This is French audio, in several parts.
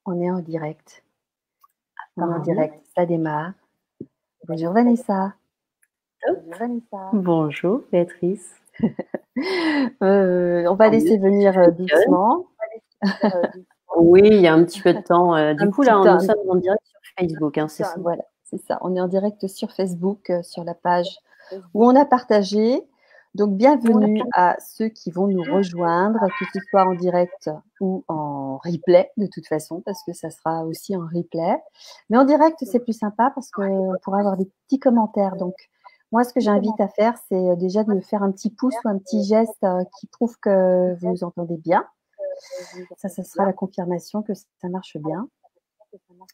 On est en direct. On est en direct. Ça démarre. Bonjour Vanessa. Bonjour Vanessa. Bonjour Béatrice. On va laisser venir doucement. Oui, il y a un petit peu de temps. Du coup, là, nous sommes en direct sur Facebook. Hein, c'est ça. Voilà, c'est ça. On est en direct sur Facebook, sur la page où on a partagé. Donc, bienvenue à ceux qui vont nous rejoindre, que ce soit en direct ou en replay, de toute façon, parce que ça sera aussi en replay. Mais en direct, c'est plus sympa parce qu'on pourra avoir des petits commentaires. Donc, moi, ce que j'invite à faire, c'est déjà de me faire un petit pouce ou un petit geste qui prouve que vous nous entendez bien. Ça sera la confirmation que ça marche bien.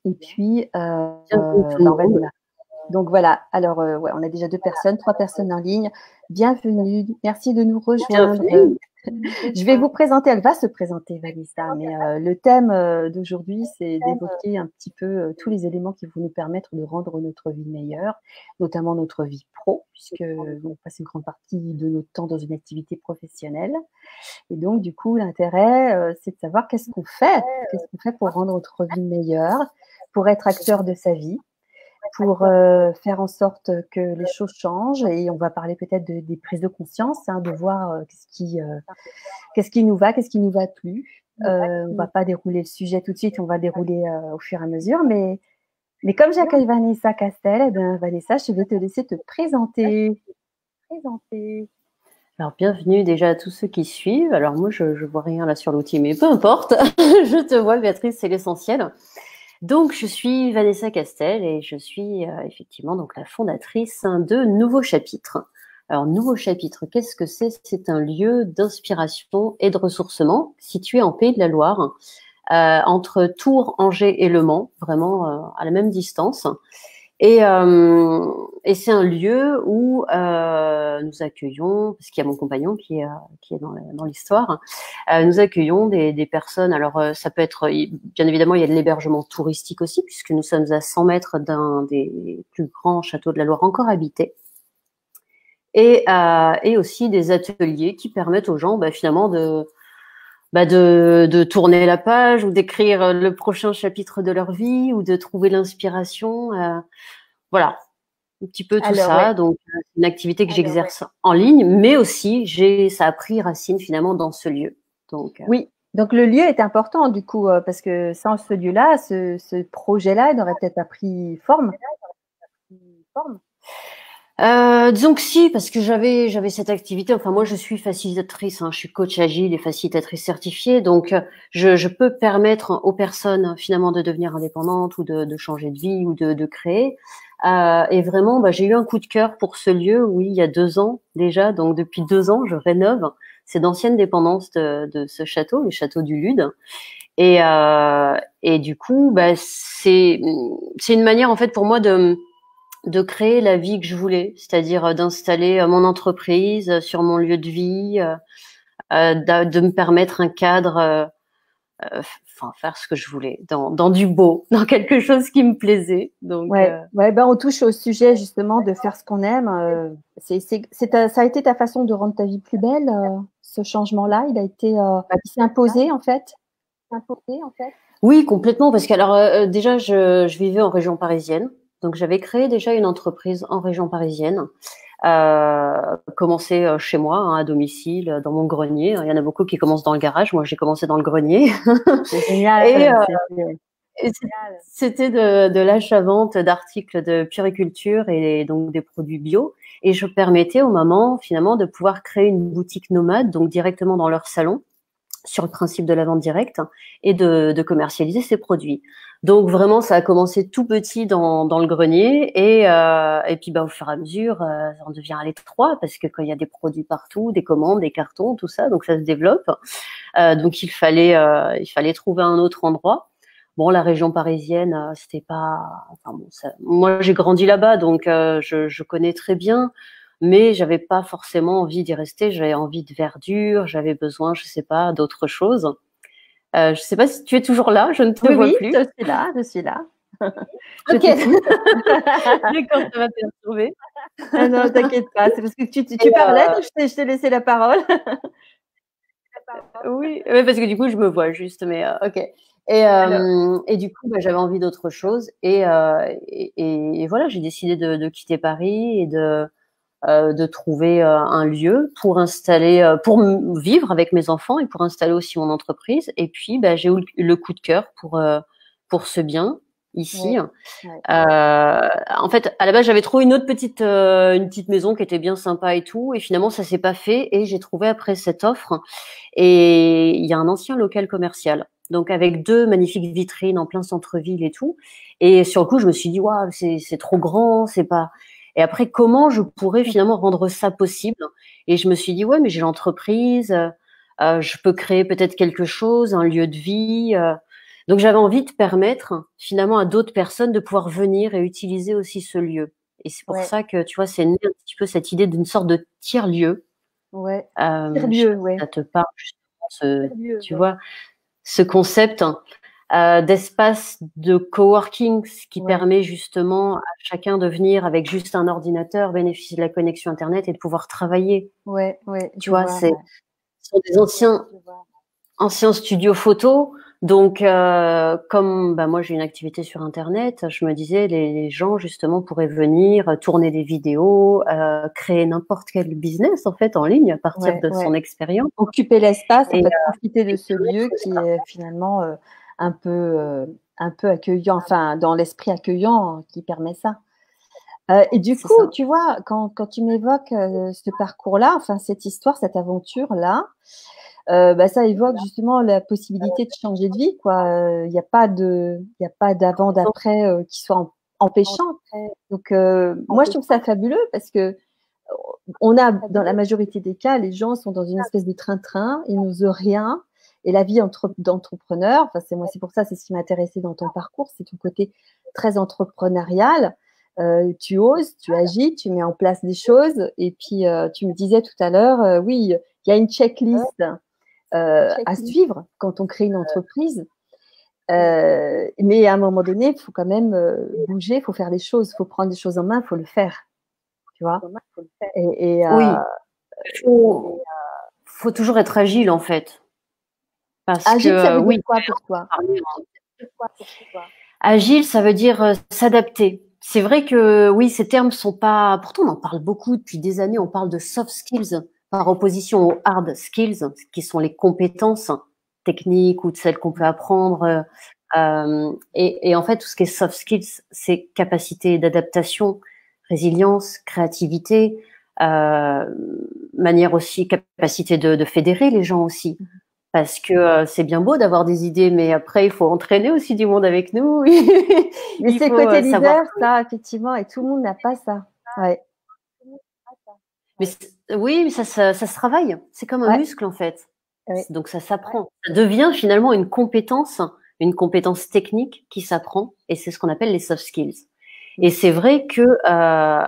Et puis, on va démarrer. Donc voilà, alors ouais, on a déjà 3 personnes en ligne. Bienvenue, merci de nous rejoindre. Je vais vous présenter, elle va se présenter Vanessa, mais le thème d'aujourd'hui, c'est d'évoquer un petit peu tous les éléments qui vont nous permettre de rendre notre vie meilleure, notamment notre vie pro, puisque on passe une grande partie de notre temps dans une activité professionnelle. Et donc, du coup, l'intérêt, c'est de savoir qu'est-ce qu'on fait pour rendre notre vie meilleure, pour être acteur de sa vie, pour faire en sorte que les choses changent. Et on va parler peut-être des prises de conscience, hein, de voir qu'est-ce qui nous va, qu'est-ce qui nous va plus. On va pas dérouler le sujet tout de suite, on va le dérouler au fur et à mesure. Mais comme j'accueille Vanessa Castel, eh bien, Vanessa, je vais te laisser te présenter. Alors, bienvenue déjà à tous ceux qui suivent. Alors, moi, je ne vois rien là sur l'outil, mais peu importe. Je te vois, Béatrice, c'est l'essentiel. Donc, je suis Vanessa Castel et je suis effectivement donc la fondatrice de Nouveau Chapitre. Alors, Nouveau Chapitre, qu'est-ce que c'est? C'est un lieu d'inspiration et de ressourcement situé en Pays de la Loire, entre Tours, Angers et Le Mans, vraiment à la même distance. Et c'est un lieu où nous accueillons, parce qu'il y a mon compagnon qui est dans l'histoire, nous accueillons des personnes. Alors ça peut être, bien évidemment, il y a de l'hébergement touristique aussi, puisque nous sommes à 100 mètres d'un des plus grands châteaux de la Loire encore habités. Et aussi des ateliers qui permettent aux gens finalement de tourner la page ou d'écrire le prochain chapitre de leur vie ou de trouver l'inspiration. Voilà, un petit peu tout ça. Ouais. Donc, c'est une activité que j'exerce en ligne, mais aussi, ça a pris racine finalement dans ce lieu. Donc, oui, donc le lieu est important du coup, parce que sans ce lieu-là, ce projet-là, il n'aurait peut-être pas pris forme. Disons que si, parce que j'avais cette activité. Enfin, moi, je suis facilitatrice, hein, je suis coach agile et facilitatrice certifiée, donc je peux permettre aux personnes finalement de devenir indépendantes ou de changer de vie ou de créer. Et vraiment, j'ai eu un coup de cœur pour ce lieu, oui, il y a 2 ans déjà. Donc depuis 2 ans, je rénove. C'est d'anciennes dépendances de ce château, le château du Lude. Et du coup, c'est une manière en fait pour moi de créer la vie que je voulais, c'est-à-dire d'installer mon entreprise sur mon lieu de vie, de me permettre un cadre, faire ce que je voulais, dans du beau, dans quelque chose qui me plaisait. Donc, on touche au sujet justement de faire ce qu'on aime. Ça a été ta façon de rendre ta vie plus belle, ce changement-là, il s'est imposé en fait. Oui, complètement, parce que alors déjà je vivais en région parisienne. Donc, j'avais créé déjà une entreprise en région parisienne, commencé chez moi, hein, à domicile, dans mon grenier. Il y en a beaucoup qui commencent dans le garage. Moi, j'ai commencé dans le grenier. C'est génial. C'était de l'achat-vente d'articles de puériculture et donc des produits bio. Et je permettais aux mamans, finalement, de pouvoir créer une boutique nomade, donc directement dans leur salon, sur le principe de la vente directe, et de commercialiser ces produits. Donc vraiment, ça a commencé tout petit dans le grenier et puis au fur et à mesure, on devient à l'étroit parce que quand il y a des produits partout, des commandes, des cartons, tout ça, donc ça se développe. Donc il fallait trouver un autre endroit. Bon, la région parisienne, c'était pas. Enfin bon, moi j'ai grandi là-bas, donc je connais très bien. Mais j'avais pas forcément envie d'y rester. J'avais envie de verdure, j'avais besoin, je sais pas, d'autre chose. Je sais pas si tu es toujours là, je ne te vois plus. Je suis là. Ok. D'accord, ça va te retrouver. Non, t'inquiète pas, c'est parce que tu parlais, donc je t'ai laissé la parole. Oui, ouais, parce que du coup, je me vois juste, mais ok. Alors, Et du coup, bah, j'avais envie d'autre chose. Et voilà, j'ai décidé de quitter Paris et de trouver un lieu pour installer, vivre avec mes enfants et pour installer aussi mon entreprise. Et puis, bah, j'ai eu le coup de cœur pour ce bien ici. ouais, ouais, En fait, à la base, j'avais trouvé une petite maison qui était bien sympa et tout. Et finalement, ça s'est pas fait. Et j'ai trouvé après cette offre. Et il y a un ancien local commercial. Donc, avec 2 magnifiques vitrines en plein centre-ville et tout. Et sur le coup, je me suis dit, waouh, c'est trop grand, c'est pas. Et après, comment je pourrais finalement rendre ça possible? Et je me suis dit, ouais, mais j'ai l'entreprise, je peux créer peut-être quelque chose, un lieu de vie. Donc, j'avais envie de permettre finalement à d'autres personnes de pouvoir venir et utiliser aussi ce lieu. Et c'est pour ouais, ça que, tu vois, c'est né un petit peu cette idée d'une sorte de tiers-lieu. ouais. Je sais Tiers-lieu, pas si ouais. ça te parle justement, tu vois, ce concept d'espace de coworking, ce qui Ouais, permet justement à chacun de venir avec juste un ordinateur, bénéficier de la connexion Internet et de pouvoir travailler. ouais, ouais, Tu je vois, vois, ce sont des anciens studios photo. Donc, comme bah, moi j'ai une activité sur Internet, je me disais les gens justement pourraient venir tourner des vidéos, créer n'importe quel business en fait en ligne à partir ouais, de son ouais. expérience. Occuper l'espace, en Et, fait, profiter de et ce lieu qui est finalement un peu, euh, un peu accueillant, enfin, dans l'esprit accueillant qui permet ça. Et du c'est coup, ça. tu vois, quand tu m'évoques ce parcours-là, enfin, cette histoire, cette aventure-là, bah, ça évoque justement la possibilité de changer de vie, quoi. Il y a pas d'avant, d'après qui soit empêchant. Donc, moi, je trouve ça fabuleux parce que on a, dans la majorité des cas, les gens sont dans une espèce de train-train, ils n'osent rien. Et la vie d'entrepreneur, enfin, c'est pour ça, c'est ce qui m'intéressait dans ton parcours, c'est ton côté très entrepreneurial. Tu oses, tu agis, tu mets en place des choses. Et puis, tu me disais tout à l'heure, oui, il y a une checklist à suivre quand on crée une entreprise. Mais à un moment donné, il faut quand même bouger, il faut faire des choses, il faut prendre des choses en main, il faut le faire, tu vois. Et Oui, faut toujours être agile en fait, parce que agile, ça veut dire oui, quoi pour toi? agile, ça veut dire s'adapter. C'est vrai que oui, ces termes sont pas. Pourtant, on en parle beaucoup depuis des années. On parle de soft skills par opposition aux hard skills, qui sont les compétences techniques ou de celles qu'on peut apprendre. Et en fait, tout ce qui est soft skills, c'est capacité d'adaptation, résilience, créativité, euh, manière aussi, capacité de fédérer les gens aussi. Parce que c'est bien beau d'avoir des idées, mais après, il faut entraîner aussi du monde avec nous. Mais Il c'est le faut côté savoir. leader, ça, effectivement, et tout le monde n'a pas ça. Ouais, Mais oui, mais ça se travaille. C'est comme un ouais, muscle, en fait. ouais. Donc, ça s'apprend. Ça devient finalement une compétence technique qui s'apprend. Et c'est ce qu'on appelle les soft skills. Et c'est vrai que,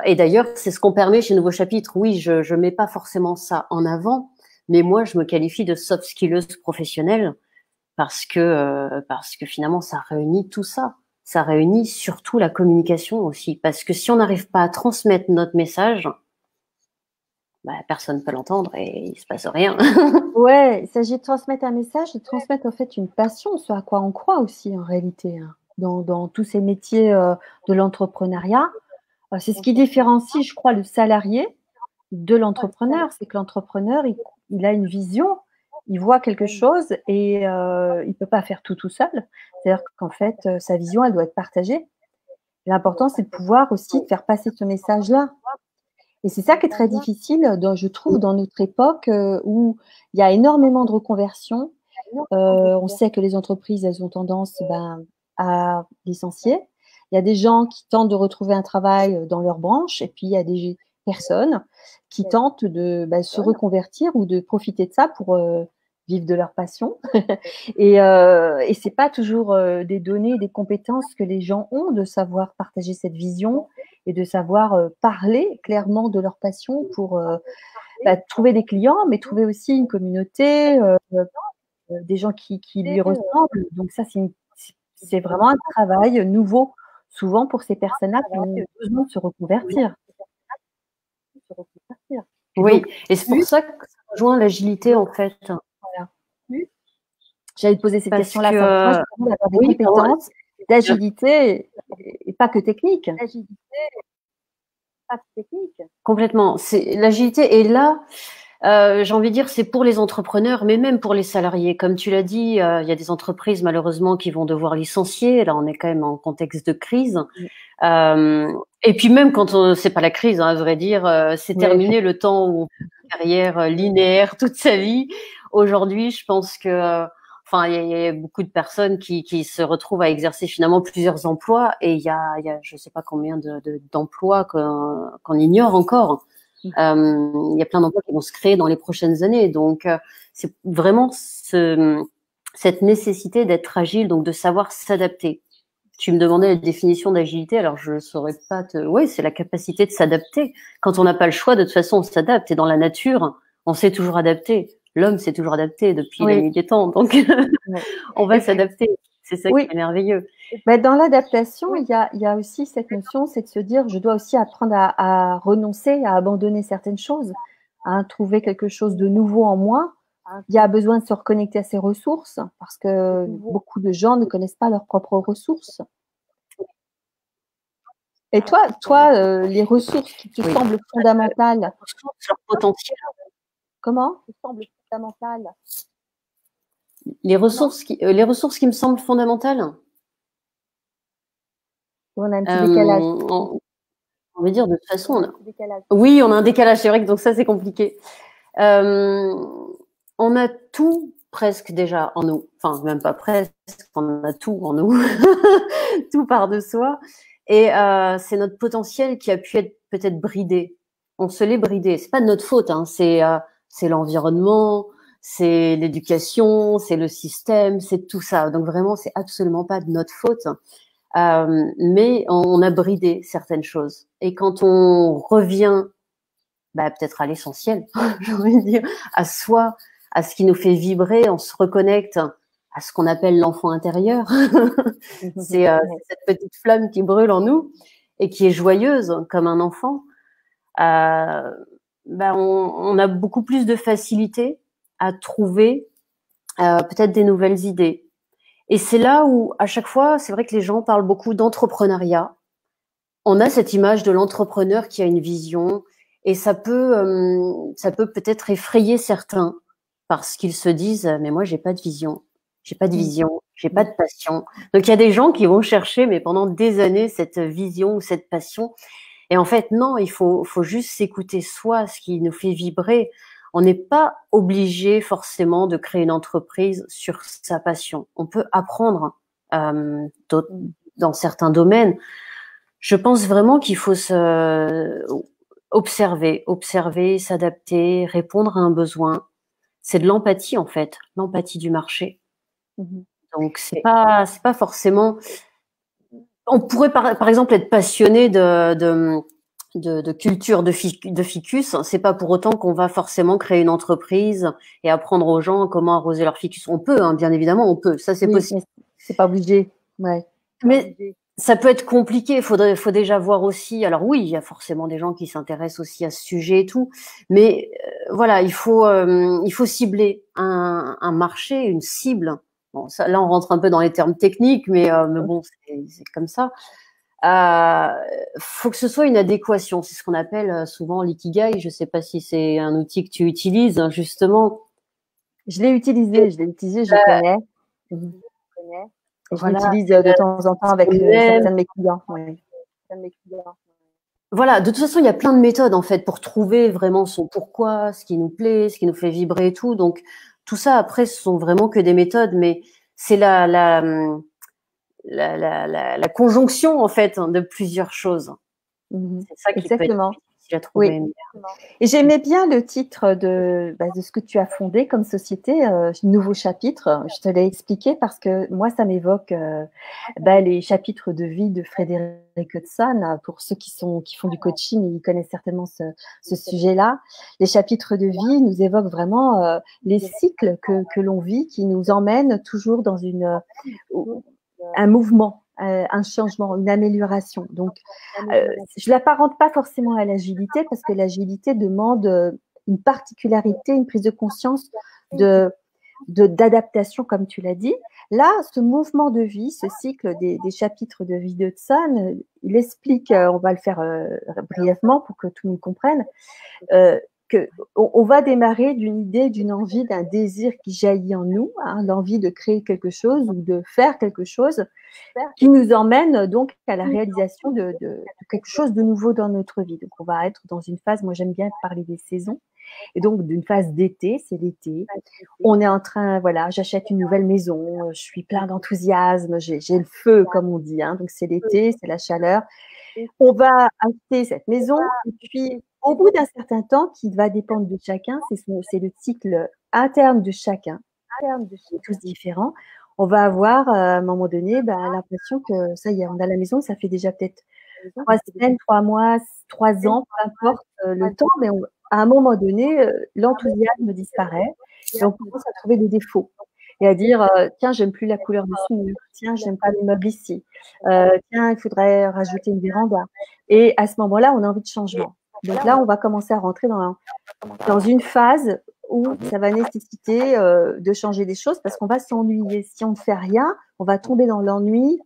et d'ailleurs, c'est ce qu'on permet chez Nouveau Chapitre. Oui, je mets pas forcément ça en avant, mais moi, je me qualifie de soft skilleuse professionnelle parce que finalement, ça réunit tout ça. Ça réunit surtout la communication aussi. Parce que si on n'arrive pas à transmettre notre message, bah, personne ne peut l'entendre et il se passe rien. Ouais, il s'agit de transmettre un message, de transmettre en fait une passion, ce à quoi on croit aussi en réalité, hein, dans tous ces métiers de l'entrepreneuriat. C'est ce qui différencie, je crois, le salarié de l'entrepreneur. C'est que l'entrepreneur, il a une vision, il voit quelque chose et il ne peut pas faire tout seul. C'est-à-dire qu'en fait, sa vision, elle doit être partagée. L'important, c'est de pouvoir aussi de faire passer ce message-là. Et c'est ça qui est très difficile, je trouve, dans notre époque où il y a énormément de reconversions. On sait que les entreprises, elles ont tendance à licencier. Il y a des gens qui tentent de retrouver un travail dans leur branche, et puis il y a des personnes qui tentent de se reconvertir ou de profiter de ça pour vivre de leur passion. Et c'est pas toujours des données, des compétences que les gens ont de savoir partager cette vision et de savoir parler clairement de leur passion pour trouver des clients, mais trouver aussi une communauté, des gens qui lui ressemblent. Donc ça, c'est vraiment un travail nouveau, souvent pour ces personnes-là qui ont besoin de se reconvertir. Oui, Donc, et c'est pour ça que ça rejoint l'agilité en fait. J'allais te poser cette Parce question-là. que, Ça moi, j'ai besoin d'avoir des oui, compétences d'agilité et pas que technique. Complètement. L'agilité est là. J'ai envie de dire, c'est pour les entrepreneurs, mais même pour les salariés. Comme tu l'as dit, il y a des entreprises malheureusement qui vont devoir licencier. Là, on est quand même en contexte de crise. Et puis même quand c'est pas la crise, hein, à vrai dire, c'est terminé le temps où on fait une carrière linéaire toute sa vie. Aujourd'hui, je pense que, enfin, il y a beaucoup de personnes qui se retrouvent à exercer finalement plusieurs emplois, et il y a je sais pas combien d'emplois qu'on ignore encore. Il y a plein d'emplois qui vont se créer dans les prochaines années. Donc, c'est vraiment cette nécessité d'être agile, donc de savoir s'adapter. Tu me demandais la définition d'agilité, alors je ne saurais pas te... Oui, c'est la capacité de s'adapter. Quand on n'a pas le choix, de toute façon, on s'adapte. Et dans la nature, on s'est toujours adapté. L'homme s'est toujours adapté depuis la nuit des temps. Donc, on va s'adapter. C'est ça qui est merveilleux. Mais dans l'adaptation, il y a aussi cette notion, c'est de se dire, je dois aussi apprendre à renoncer, à abandonner certaines choses, à trouver quelque chose de nouveau en moi. Il y a besoin de se reconnecter à ses ressources parce que beaucoup de gens ne connaissent pas leurs propres ressources. Et toi, les ressources qui te semblent fondamentales, leur potentiel. Comment? Les ressources qui me semblent fondamentales. On a un petit décalage. On va dire de toute façon, oui, on a un décalage. C'est vrai que donc ça c'est compliqué. On a tout presque déjà en nous. Enfin, même pas presque. On a tout en nous, tout part de soi. Et c'est notre potentiel qui a pu être peut-être bridé. On se l'est bridé. C'est pas de notre faute. Hein. C'est l'environnement, c'est l'éducation, c'est le système, c'est tout ça. Donc vraiment, c'est absolument pas de notre faute. Mais on a bridé certaines choses. Et quand on revient, peut-être à l'essentiel, j'ai envie de dire, à soi, à ce qui nous fait vibrer, on se reconnecte à ce qu'on appelle l'enfant intérieur. C'est cette petite flamme qui brûle en nous et qui est joyeuse comme un enfant. On a beaucoup plus de facilité à trouver peut-être des nouvelles idées. Et c'est là où, à chaque fois, c'est vrai que les gens parlent beaucoup d'entrepreneuriat. On a cette image de l'entrepreneur qui a une vision, et ça peut peut-être effrayer certains parce qu'ils se disent mais moi j'ai pas de vision, j'ai pas de passion. Donc il y a des gens qui vont chercher mais pendant des années cette vision ou cette passion. Et en fait non, il faut juste s'écouter soi, ce qui nous fait vibrer. On n'est pas obligé forcément de créer une entreprise sur sa passion. On peut apprendre dans certains domaines. Je pense vraiment qu'il faut observer, s'adapter, répondre à un besoin. C'est de l'empathie en fait, l'empathie du marché. Donc c'est pas forcément. On pourrait par exemple être passionné de culture de ficus. C'est pas pour autant qu'on va forcément créer une entreprise et apprendre aux gens comment arroser leur ficus. On peut, hein, bien évidemment, on peut. Ça c'est possible. C'est pas obligé. Ouais. Mais ça peut être compliqué. Faut déjà voir aussi. Alors oui, il y a forcément des gens qui s'intéressent aussi à ce sujet et tout. Mais voilà, il faut cibler un marché, une cible. Bon, ça, là, on rentre un peu dans les termes techniques, mais bon, c'est comme ça. Faut que ce soit une adéquation. C'est ce qu'on appelle souvent l'ikigai. Je sais pas si c'est un outil que tu utilises, hein, justement. Je l'ai utilisé, je connais. Et je l'utilise de temps en temps avec certains de mes clients. Voilà, de toute façon, il y a plein de méthodes en fait pour trouver vraiment son pourquoi, ce qui nous plaît, ce qui nous fait vibrer et tout. Donc tout ça après, ce sont vraiment que des méthodes, mais c'est la conjonction en fait de plusieurs choses. C'est ça qui peut être difficile à trouver. Oui. Et j'aimais bien le titre de ce que tu as fondé comme société, Nouveau Chapitre. Je te l'ai expliqué parce que moi, ça m'évoque les chapitres de vie de Frédéric Hudson. Pour ceux qui font du coaching, ils connaissent certainement ce sujet-là. Les chapitres de vie nous évoquent vraiment les cycles que l'on vit, qui nous emmènent toujours dans un mouvement. Un changement, une amélioration. Donc, je l'apparente pas forcément à l'agilité parce que l'agilité demande une particularité, une prise de conscience de d'adaptation, comme tu l'as dit. Là, ce mouvement de vie, ce cycle des chapitres de vie de Tson, il explique, on va le faire brièvement pour que tout le monde comprenne, qu'on va démarrer d'une idée, d'une envie, d'un désir qui jaillit en nous, hein, l'envie de créer quelque chose ou de faire quelque chose qui nous emmène donc à la réalisation de quelque chose de nouveau dans notre vie. Donc, on va être dans une phase, moi j'aime bien parler des saisons, et donc d'une phase d'été, c'est l'été. On est en train, voilà, j'achète une nouvelle maison, je suis plein d'enthousiasme, j'ai le feu, comme on dit, hein, donc c'est l'été, c'est la chaleur. On va acheter cette maison, et puis au bout d'un certain temps, qui va dépendre de chacun, c'est le cycle interne de chacun, tous différents, on va avoir à un moment donné l'impression que ça y est, on a la maison, ça fait déjà peut-être 3 semaines, 3 mois, 3 ans, peu importe le temps, mais à un moment donné, l'enthousiasme disparaît et on commence à trouver des défauts et à dire tiens, j'aime plus la couleur de ce mur, tiens, j'aime pas les meubles ici, tiens, il faudrait rajouter une véranda. Et à ce moment-là, on a envie de changement. Donc là, on va commencer à rentrer dans une phase où ça va nécessiter de changer des choses parce qu'on va s'ennuyer. Si on ne fait rien, on va tomber dans l'ennui,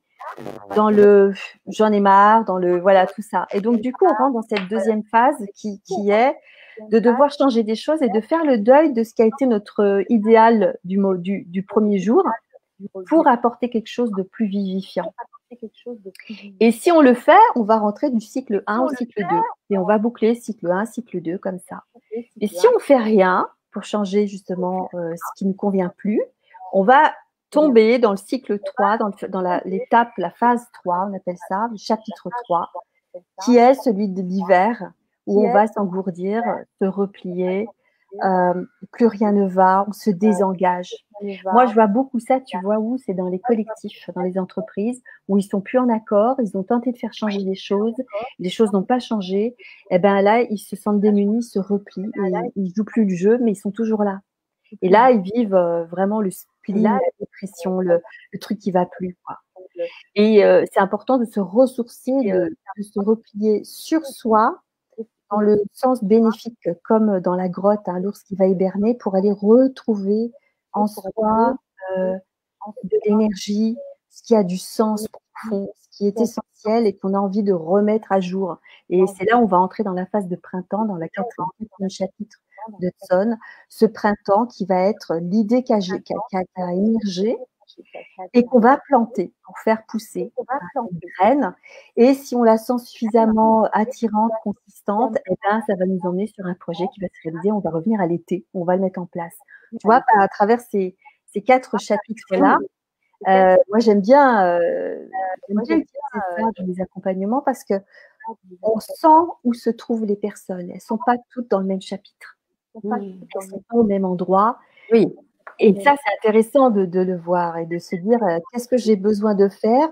dans le j'en ai marre, dans le voilà, tout ça. Et donc, du coup, on rentre dans cette deuxième phase qui est de devoir changer des choses et de faire le deuil de ce qui a été notre idéal du premier jour pour apporter quelque chose de plus vivifiant. Et si on le fait, on va rentrer du cycle 1 au cycle 2. Et on va boucler cycle 1, cycle 2, comme ça. Et si on ne fait rien pour changer justement ce qui ne nous convient plus, on va tomber dans le cycle 3, dans l'étape, la phase 3, on appelle ça, le chapitre 3, qui est celui de l'hiver, où on va s'engourdir, se replier, plus rien ne va, on se désengage. Moi, je vois beaucoup ça, tu vois où? C'est dans les collectifs, dans les entreprises, où ils sont plus en accord, ils ont tenté de faire changer les choses n'ont pas changé, et ben là, ils se sentent démunis, ils se replient, ils jouent plus le jeu, mais ils sont toujours là. Et là, ils vivent vraiment le spleen, la dépression, le truc qui va plus, quoi. Et c'est important de se ressourcer, de se replier sur soi, dans le sens bénéfique, comme dans la grotte, hein, l'ours qui va hiberner, pour aller retrouver en soi de l'énergie, ce qui a du sens profond, ce qui est essentiel et qu'on a envie de remettre à jour. Et c'est là où on va entrer dans la phase de printemps, dans la quatrième chapitre de Tson, ce printemps qui va être l'idée qui a émergé et qu'on va planter pour faire pousser une graine. Et si on la sent suffisamment attirante, consistante, eh ben, ça va nous emmener sur un projet qui va se réaliser. On va revenir à l'été, on va le mettre en place. Tu vois, à travers ces 4 chapitres-là, moi j'aime bien utiliser ça dans les accompagnements parce que on sent où se trouvent les personnes. Elles ne sont pas toutes dans le même chapitre. Elles ne sont pas au même endroit. Oui. Et ça, c'est intéressant de le voir et de se dire qu'est-ce que j'ai besoin de faire?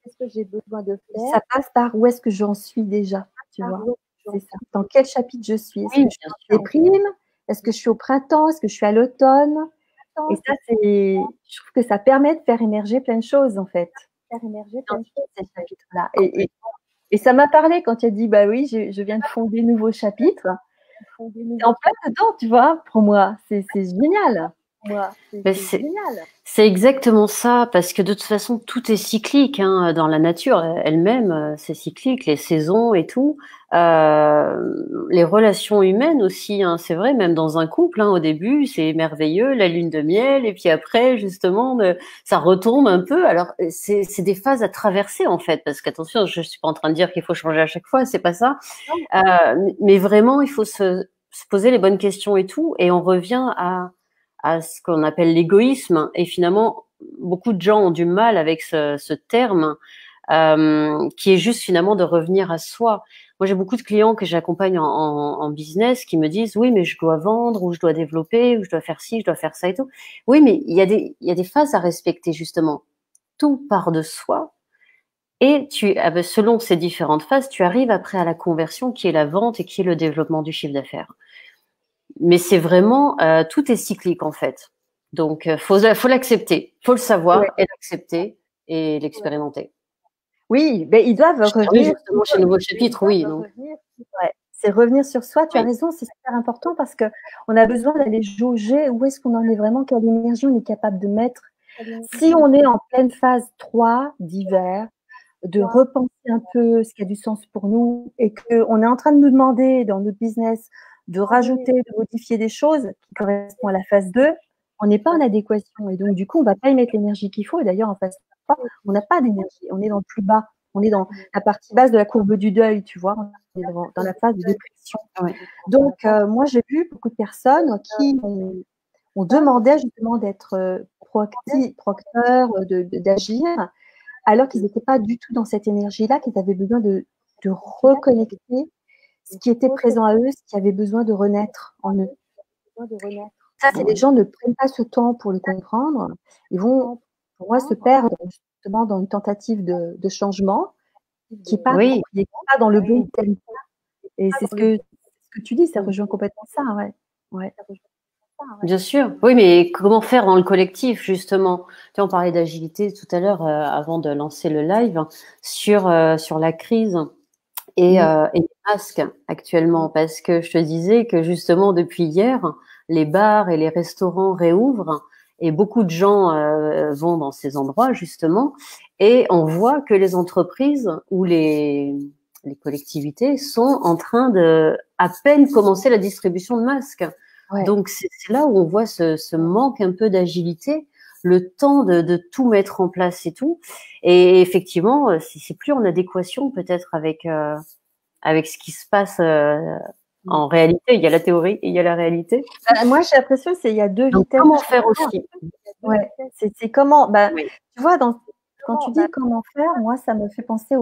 Ça passe par où est-ce que j'en suis déjà, tu vois? C'est ça. Dans quel chapitre je suis? Est-ce que je suis en déprime? Est-ce que je suis au printemps? Est-ce que je suis à l'automne? Et ça, je trouve que ça permet de faire émerger plein de choses, en fait. Ces chapitres-là. Et ça m'a parlé quand tu as dit, bah oui, je viens de fonder de nouveaux chapitres. C'est en plein dedans, tu vois, pour moi. C'est génial. C'est exactement ça, parce que de toute façon, tout est cyclique hein, dans la nature elle-même, c'est cyclique, les saisons et tout. Les relations humaines aussi, hein, c'est vrai, même dans un couple, hein, au début, c'est merveilleux, la lune de miel, et puis après, justement, ça retombe un peu. Alors, c'est des phases à traverser, en fait, parce qu'attention, je suis pas en train de dire qu'il faut changer à chaque fois, c'est pas ça. Mais vraiment, il faut se poser les bonnes questions et tout, et on revient à ce qu'on appelle l'égoïsme. Et finalement, beaucoup de gens ont du mal avec ce terme, qui est juste finalement de revenir à soi. Moi, j'ai beaucoup de clients que j'accompagne en business qui me disent oui, mais je dois vendre, ou je dois développer, ou je dois faire ci, je dois faire ça et tout. Oui, mais il y a des phases à respecter justement. Tout part de soi. Et selon ces différentes phases, tu arrives après à la conversion qui est la vente et qui est le développement du chiffre d'affaires. Mais c'est vraiment, tout est cyclique en fait. Donc, faut l'accepter, faut le savoir et l'accepter et l'expérimenter. Oui, ben ils doivent revenir justement chez Nouveau Chapitre, oui. Donc. c'est revenir sur soi. Tu as raison, c'est super important parce qu'on a besoin d'aller jauger où est-ce qu'on en est vraiment, quelle énergie on est capable de mettre. Si on est en pleine phase 3 d'hiver, de repenser un peu ce qui a du sens pour nous et qu'on est en train de nous demander dans notre business de rajouter, de modifier des choses qui correspondent à la phase 2, on n'est pas en adéquation. Et donc, du coup, on ne va pas y mettre l'énergie qu'il faut. Et d'ailleurs, en phase 3, on n'a pas d'énergie. On est dans le plus bas. On est dans la partie basse de la courbe du deuil, tu vois. On est dans la phase de dépression. Donc, moi, j'ai vu beaucoup de personnes qui ont demandé justement d'être proacteurs, d'agir, alors qu'ils n'étaient pas du tout dans cette énergie-là, qu'ils avaient besoin de reconnecter ce qui était présent à eux, ce qui avait besoin de renaître en eux. Ça, si les gens ne prennent pas ce temps pour le comprendre, ils vont, pour moi, se perdre justement dans une tentative de changement qui n'est pas dans le bon tempo. Et c'est ce que tu dis, ça rejoint complètement ça, ouais. Bien sûr. Oui, mais comment faire dans le collectif, justement? Tu vois, on parlait d'agilité tout à l'heure, avant de lancer le live, sur la crise et les masques actuellement, parce que je te disais que justement depuis hier, les bars et les restaurants réouvrent et beaucoup de gens vont dans ces endroits justement, et on voit que les entreprises ou les collectivités sont en train de à peine commencer la distribution de masques. Ouais. Donc c'est là où on voit ce manque un peu d'agilité, le temps de tout mettre en place et tout. Et effectivement, c'est plus en adéquation peut-être avec ce qui se passe en réalité. Il y a la théorie et il y a la réalité. Moi, j'ai l'impression qu'il y a deux vitesses. Comment faire aussi? Ouais, c'est comment. Oui. Tu vois, quand tu dis comment faire, moi, ça me fait penser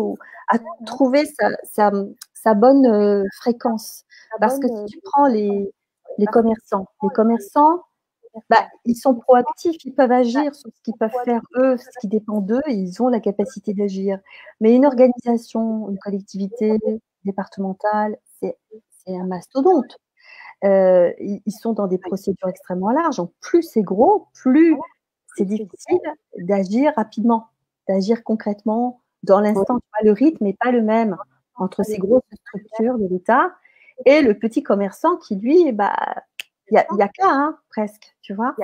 à trouver sa bonne fréquence. Parce que si tu prends les commerçants, ils sont proactifs, ils peuvent agir sur ce qu'ils peuvent faire eux, ce qui dépend d'eux, et ils ont la capacité d'agir. Mais une organisation, une collectivité départementale, c'est un mastodonte. Ils sont dans des procédures extrêmement larges. En plus c'est gros, plus c'est difficile d'agir rapidement, d'agir concrètement dans l'instant. Le rythme n'est pas le même entre ces grosses structures de l'État et le petit commerçant qui, lui, il y a qu'à, presque, tu vois.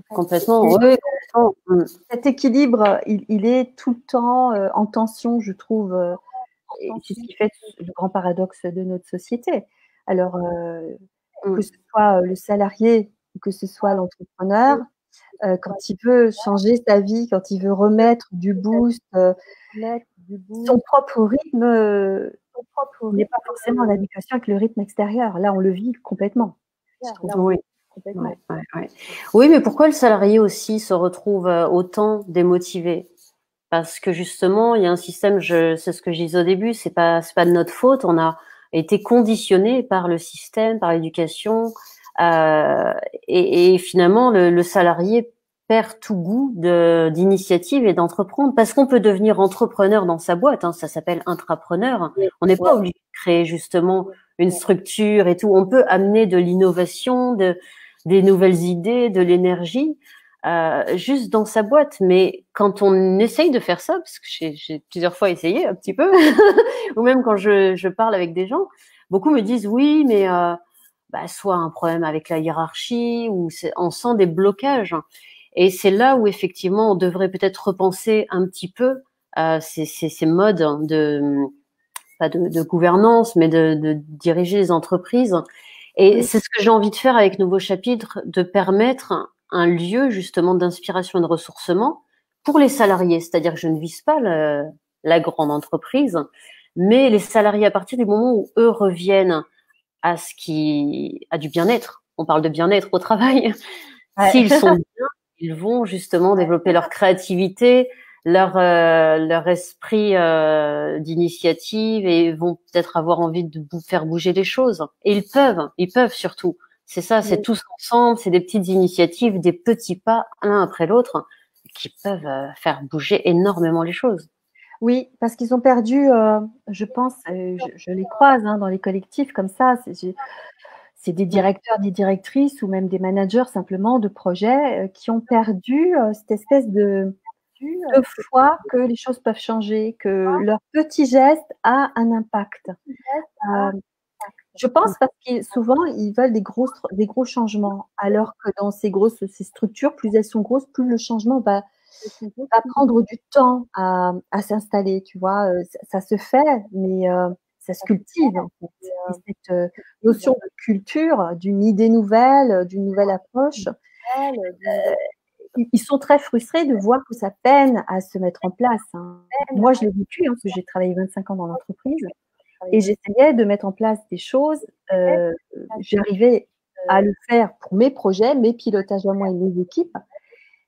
Complètement, oui. Cet équilibre, il est tout le temps en tension, je trouve. Et c'est ce qui fait le grand paradoxe de notre société. Alors, que ce soit le salarié ou que ce soit l'entrepreneur, quand il veut changer sa vie, quand il veut remettre du boost, son propre rythme n'est pas forcément en adéquation avec le rythme extérieur. Là, on le vit complètement. Je trouve. Oui. Oui, mais pourquoi le salarié aussi se retrouve autant démotivé? Parce que justement, il y a un système, c'est ce que je disais au début, c'est pas de notre faute. On a été conditionné par le système, par l'éducation, et finalement, le salarié perd tout goût d'initiative et d'entreprendre, parce qu'on peut devenir entrepreneur dans sa boîte, hein, ça s'appelle intrapreneur. On n'est pas obligé de créer justement une structure et tout. On peut amener de l'innovation, des nouvelles idées, de l'énergie. Juste dans sa boîte, mais quand on essaye de faire ça, parce que j'ai plusieurs fois essayé un petit peu, ou même quand je parle avec des gens, beaucoup me disent oui, mais soit un problème avec la hiérarchie, ou on sent des blocages. Et c'est là où effectivement on devrait peut-être repenser un petit peu ces modes pas de gouvernance, mais de diriger les entreprises. Et c'est ce que j'ai envie de faire avec Nouveau Chapitre, de permettre un lieu justement d'inspiration et de ressourcement pour les salariés. C'est-à-dire que je ne vise pas la grande entreprise, mais les salariés, à partir du moment où eux reviennent à du bien-être. On parle de bien-être au travail. Ouais. S'ils sont bien, ils vont justement développer leur créativité, leur esprit d'initiative, et vont peut-être avoir envie de faire bouger les choses. Et ils peuvent surtout. C'est ça, c'est tous ensemble, c'est des petites initiatives, des petits pas l'un après l'autre qui peuvent faire bouger énormément les choses. Oui, parce qu'ils ont perdu, je pense, je les croise dans les collectifs comme ça, c'est des directeurs, des directrices ou même des managers simplement de projets qui ont perdu cette espèce de foi que les choses peuvent changer, que leur petit geste a un impact. Je pense parce que souvent, ils veulent des gros changements, alors que dans ces structures, plus elles sont grosses, plus le changement va prendre du temps à s'installer, tu vois. Ça se fait, mais ça se cultive, en fait. Et cette notion de culture, d'une idée nouvelle, d'une nouvelle approche, ils sont très frustrés de voir que ça peine à se mettre en place, hein. Moi, je l'ai vécu, hein, parce que j'ai travaillé 25 ans dans l'entreprise et j'essayais de mettre en place des choses. J'arrivais à le faire pour mes projets, mes pilotages à moi et mes équipes,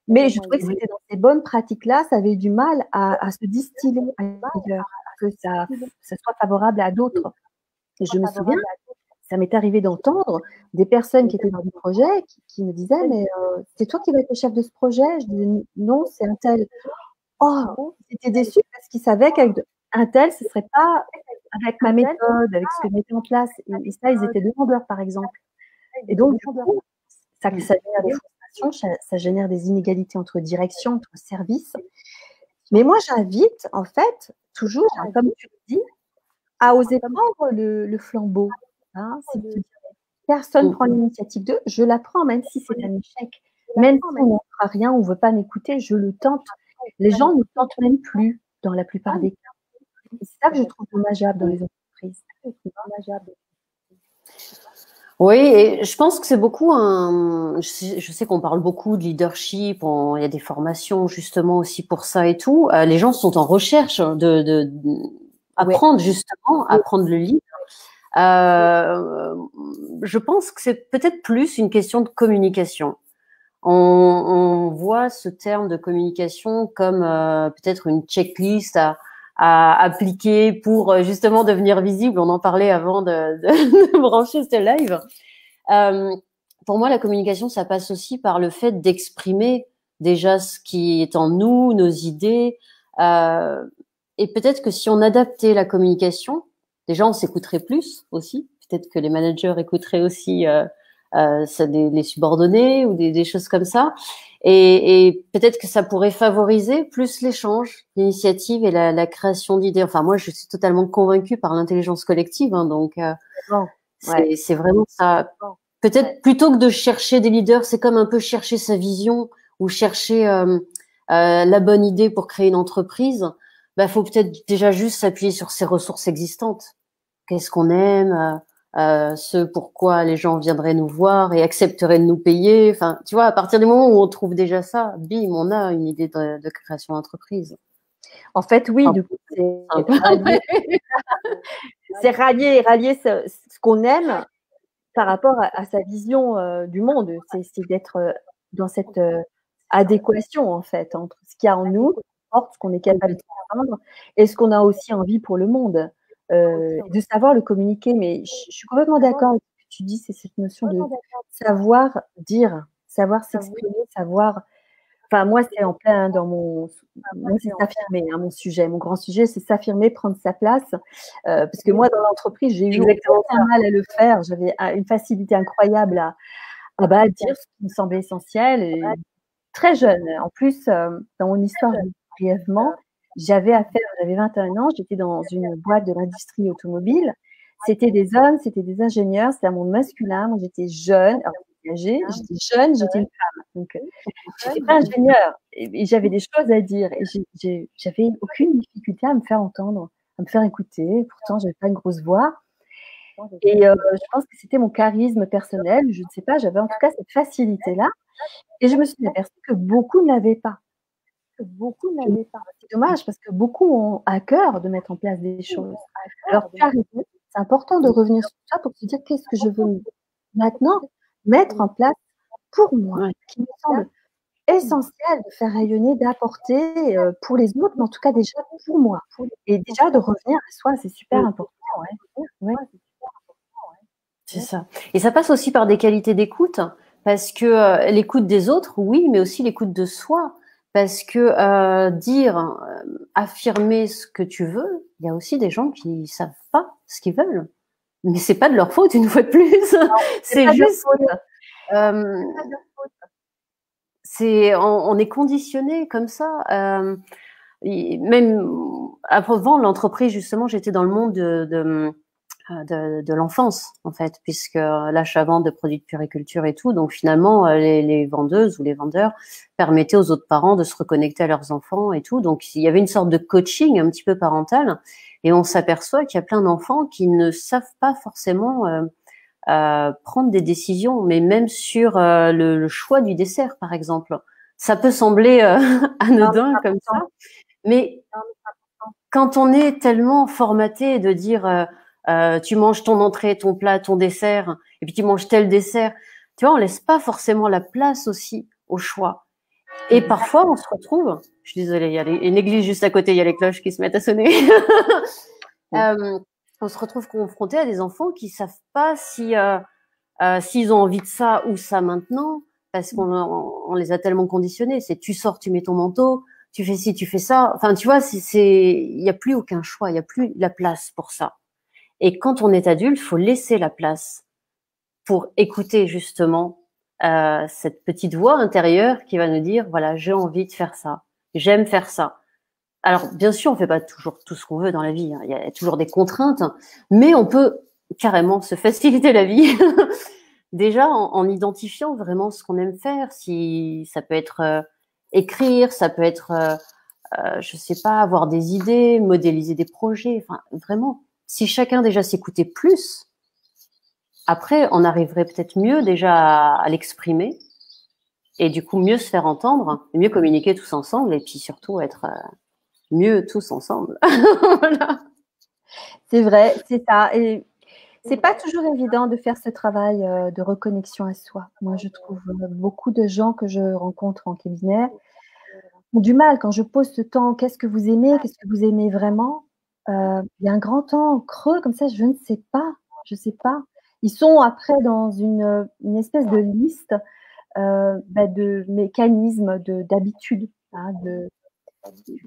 mais je trouvais que c'était dans ces bonnes pratiques-là, ça avait du mal à se distiller ailleurs, que ça soit favorable à d'autres. Et je me souviens, ça m'est arrivé d'entendre des personnes qui étaient dans des projets qui me disaient: «Mais c'est toi qui vas être le chef de ce projet?» Je disais: «Non, c'est un tel». Oh! Ils étaient déçus parce qu'ils savaient qu'avec un tel, ce serait pas avec ma méthode, avec ce que je mettais en place et ça, ils étaient demandeurs, par exemple. Et donc du coup, ça génère des frustrations, ça génère des inégalités entre directions, entre services. Mais moi, j'invite en fait toujours, hein, comme tu le dis, à oser prendre le flambeau, hein. Si personne prend l'initiative de, je la prends, même si c'est un échec. Même si on n'en fera rien, on ne veut pas m'écouter, je le tente. Les gens ne tentent même plus dans la plupart des cas. Et c'est ça que je trouve dommageable dans les entreprises. Oui, et je pense que c'est beaucoup je sais qu'on parle beaucoup de leadership, il y a des formations justement aussi pour ça et tout. Les gens sont en recherche de apprendre justement, apprendre le lead. Je pense que c'est peut-être plus une question de communication. On voit ce terme de communication comme peut-être une checklist à appliquer pour justement devenir visible. On en parlait avant de brancher ce live. Pour moi, la communication, ça passe aussi par le fait d'exprimer déjà ce qui est en nous, nos idées. Et peut-être que si on adaptait la communication, déjà, on s'écouterait plus aussi. Peut-être que les managers écouteraient aussi les subordonnés ou des choses comme ça. Et peut-être que ça pourrait favoriser plus l'échange, l'initiative et la création d'idées. Enfin, moi, je suis totalement convaincue par l'intelligence collective, hein, donc c'est vraiment ça. Peut-être plutôt que de chercher des leaders, c'est comme un peu chercher sa vision ou chercher la bonne idée pour créer une entreprise. Bah, faut peut-être déjà juste s'appuyer sur ses ressources existantes. Qu'est-ce qu'on aime, ce pourquoi les gens viendraient nous voir et accepteraient de nous payer. Enfin, tu vois, à partir du moment où on trouve déjà ça, bim, on a une idée de création d'entreprise. En fait, oui, du coup, c'est rallier ce qu'on aime par rapport à sa vision du monde. C'est d'être dans cette adéquation, en fait, entre ce qu'il y a en nous, ce qu'on est capable d'entendre et ce qu'on a aussi envie pour le monde. De savoir le communiquer. Mais je suis complètement d'accord avec ce que tu dis, c'est cette notion de savoir dire, savoir s'exprimer, savoir. Enfin, moi, c'est en plein dans moi, c'est s'affirmer, hein, mon sujet. Mon grand sujet, c'est s'affirmer, prendre sa place. Parce que moi, dans l'entreprise, j'ai eu aucun mal à le faire. J'avais une facilité incroyable à dire ce qui me semblait essentiel. Et très jeune. En plus, dans mon histoire, brièvement, j'avais 21 ans, j'étais dans une boîte de l'industrie automobile. C'était des hommes, c'était des ingénieurs, c'était un monde masculin. Moi, j'étais jeune, alors âgée, j'étais jeune, j'étais une femme. Donc, j'étais pas ingénieure et j'avais des choses à dire. Et j'avais aucune difficulté à me faire entendre, à me faire écouter. Pourtant, j'avais pas une grosse voix. Et je pense que c'était mon charisme personnel. Je ne sais pas, j'avais en tout cas cette facilité-là. Et je me suis aperçue que beaucoup ne l'avaient pas. C'est dommage parce que beaucoup ont à cœur de mettre en place des choses. Alors, tu as raison, c'est important de revenir sur ça pour se dire qu'est-ce que je veux maintenant mettre en place pour moi, qui me semble essentiel de faire rayonner, d'apporter pour les autres, mais en tout cas déjà pour moi. Et déjà de revenir à soi, c'est super important. Ouais. C'est ça. Et ça passe aussi par des qualités d'écoute, parce que l'écoute des autres, oui, mais aussi l'écoute de soi. Parce que dire, affirmer ce que tu veux, il y a aussi des gens qui savent pas ce qu'ils veulent. Mais c'est pas de leur faute, une fois de plus. C'est juste, on est conditionné comme ça. Même avant l'entreprise, justement, j'étais dans le monde de l'enfance, en fait, puisque l'achat-vente de produits de puriculture et tout, donc finalement, les vendeuses ou les vendeurs permettaient aux autres parents de se reconnecter à leurs enfants et tout. Donc, il y avait une sorte de coaching un petit peu parental, et on s'aperçoit qu'il y a plein d'enfants qui ne savent pas forcément prendre des décisions, mais même sur le choix du dessert, par exemple. Ça peut sembler anodin comme ça, mais quand on est tellement formaté de dire tu manges ton entrée, ton plat, ton dessert, et puis tu manges tel dessert, tu vois, on laisse pas forcément la place aussi au choix. Et parfois, on se retrouve, je suis désolée, il y a une église juste à côté, il y a les cloches qui se mettent à sonner. On se retrouve confronté à des enfants qui savent pas si s'ils ont envie de ça ou ça maintenant, parce qu'on les a tellement conditionnés. C'est tu sors, tu mets ton manteau, tu fais ci, tu fais ça. Enfin, tu vois, il y a plus aucun choix, il y a plus la place pour ça. Et quand on est adulte, il faut laisser la place pour écouter justement cette petite voix intérieure qui va nous dire, voilà, j'ai envie de faire ça, j'aime faire ça. Alors, bien sûr, on fait pas toujours tout ce qu'on veut dans la vie, hein. Il y a toujours des contraintes, mais on peut carrément se faciliter la vie. Déjà, en identifiant vraiment ce qu'on aime faire, si ça peut être écrire, ça peut être, je sais pas, avoir des idées, modéliser des projets. Enfin, vraiment, si chacun déjà s'écoutait plus, après, on arriverait peut-être mieux déjà à l'exprimer et du coup mieux se faire entendre, mieux communiquer tous ensemble et puis surtout être mieux tous ensemble. Voilà. C'est vrai, c'est ça. Et c'est pas toujours évident de faire ce travail de reconnexion à soi. Moi, je trouve beaucoup de gens que je rencontre en cabinet ont du mal quand je pose ce temps. Qu'est-ce que vous aimez? Qu'est-ce que vous aimez vraiment? Il y a un grand temps creux comme ça. Je ne sais pas. Je sais pas. Ils sont après dans une espèce de liste de mécanismes, d'habitudes, hein, de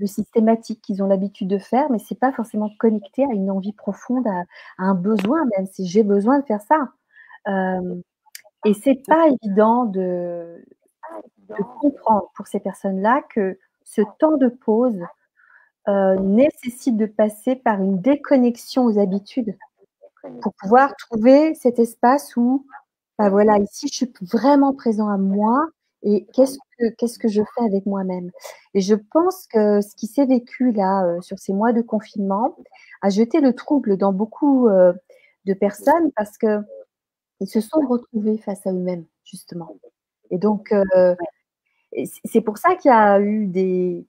systématiques qu'ils ont l'habitude de faire, mais c'est pas forcément connecté à une envie profonde, à un besoin, même si j'ai besoin de faire ça. Et c'est pas évident de comprendre pour ces personnes-là que ce temps de pause nécessite de passer par une déconnexion aux habitudes pour pouvoir trouver cet espace où, bah voilà, ici, je suis vraiment présent à moi et qu'est-ce que je fais avec moi-même? Et je pense que ce qui s'est vécu là, sur ces mois de confinement, a jeté le trouble dans beaucoup, de personnes parce qu'ils se sont retrouvés face à eux-mêmes, justement. Et donc, et c'est pour ça qu'il y a eu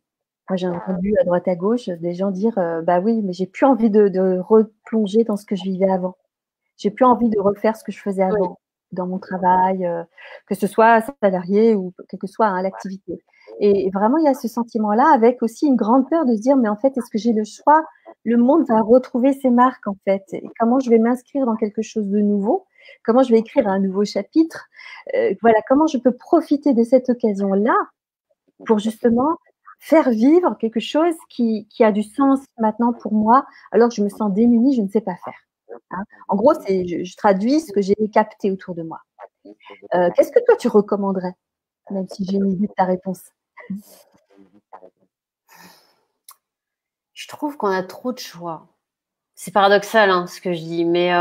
moi, j'ai entendu à droite à gauche des gens dire, «Bah oui, mais j'ai plus envie de replonger dans ce que je vivais avant. J'ai plus envie de refaire ce que je faisais Oui. avant dans mon travail, que ce soit salarié ou quelle que soit, hein, l'activité». Et vraiment, il y a ce sentiment-là avec aussi une grande peur de se dire: «Mais en fait, est-ce que j'ai le choix? Le monde va retrouver ses marques, en fait. Et comment je vais m'inscrire dans quelque chose de nouveau? Comment je vais écrire un nouveau chapitre?» Voilà, comment je peux profiter de cette occasion-là pour justement faire vivre quelque chose qui a du sens maintenant pour moi, alors que je me sens démunie, je ne sais pas faire, hein. En gros, je traduis ce que j'ai capté autour de moi. Qu'est-ce que toi tu recommanderais? Même si j'ai une idée de ta réponse. Je trouve qu'on a trop de choix. C'est paradoxal, hein, ce que je dis, mais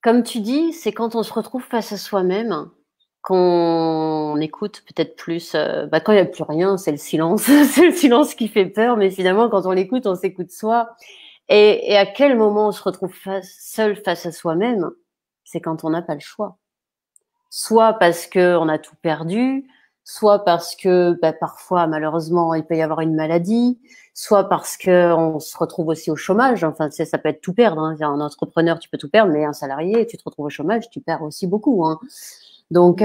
comme tu dis, c'est quand on se retrouve face à soi-même qu'on écoute peut-être plus. Quand il n'y a plus rien, c'est le silence. C'est le silence qui fait peur, mais finalement, quand on l'écoute, on s'écoute soi. Et à quel moment on se retrouve seul face à soi-même? C'est quand on n'a pas le choix. Soit parce que on a tout perdu, soit parce que parfois, malheureusement, il peut y avoir une maladie, soit parce que on se retrouve aussi au chômage. Enfin, ça peut être tout perdre, hein. Un entrepreneur, tu peux tout perdre, mais un salarié, tu te retrouves au chômage, tu perds aussi beaucoup, hein. Donc,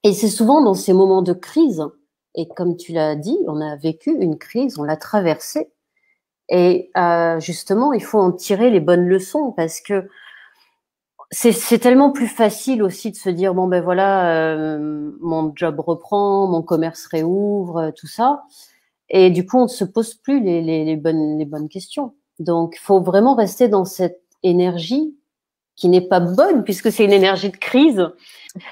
et c'est souvent dans ces moments de crise, et comme tu l'as dit, on a vécu une crise, on l'a traversée, et justement, il faut en tirer les bonnes leçons parce que c'est tellement plus facile aussi de se dire bon ben voilà, mon job reprend, mon commerce réouvre, tout ça, et du coup on ne se pose plus les bonnes questions. Donc il faut vraiment rester dans cette énergie qui n'est pas bonne puisque c'est une énergie de crise,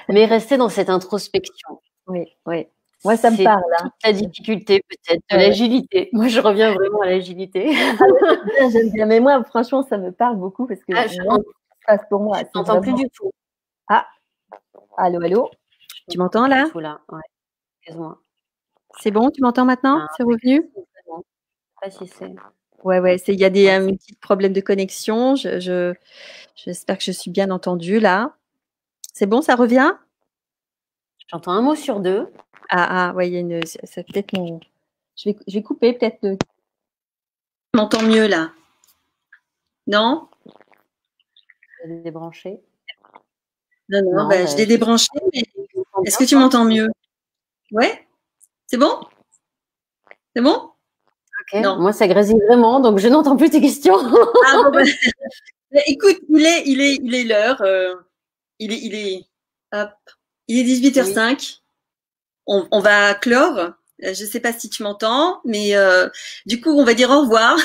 mais rester dans cette introspection. Oui, oui. Moi, ça me parle. Toute la difficulté peut-être, de l'agilité. Moi, je reviens vraiment à l'agilité. J'aime bien. Mais moi, franchement, ça me parle beaucoup parce que moi, ça se passe pour moi. Je t'entends plus du tout. Ah, allô, allô. Tu m'entends là? Ouais. Excuse-moi. C'est bon, tu m'entends maintenant? C'est revenu? Pas si c'est. Ouais, il y a des petits problèmes de connexion. J'espère que je suis bien entendue là. C'est bon, ça revient? J'entends un mot sur deux. Ouais, il y a une. C'est peut-être mon. Je vais couper peut-être. Tu m'entends mieux là? Non? Je vais débrancher. Non, je l'ai débranché, mais est-ce que tu m'entends mieux? Ouais? C'est bon? C'est bon? Ok. Non. Moi, ça grésille vraiment, donc je n'entends plus tes questions. Écoute, il est l'heure. Il est 18h05. Oui. On va clore. Je ne sais pas si tu m'entends, mais du coup, on va dire au revoir.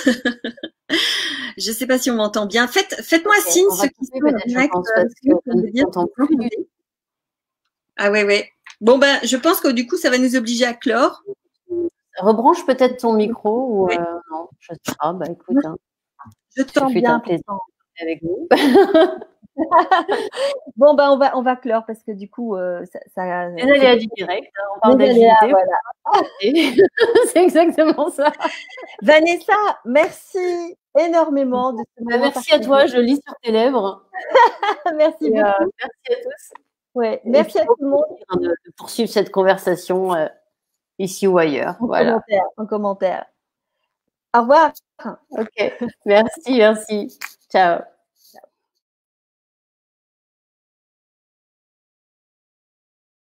Je ne sais pas si on m'entend bien. Faites-moi signe ceux qui sont en direct. Ah ouais. Bon, je pense que du coup, ça va nous obliger à clore. Rebranche peut-être ton micro ou non, je sais pas. Écoute, je t'entends bien. Avec nous. Bon, on va clore parce que du coup, ça les aléas du direct, on parle d'agilité. Voilà. C'est exactement ça. Vanessa, merci énormément de ce moment. Merci à toi, je lis sur tes lèvres. Merci beaucoup. Merci à tous. Ouais, merci à tout le monde. De poursuivre cette conversation ici ou ailleurs. En commentaire. Au revoir. Ok, merci. Ciao.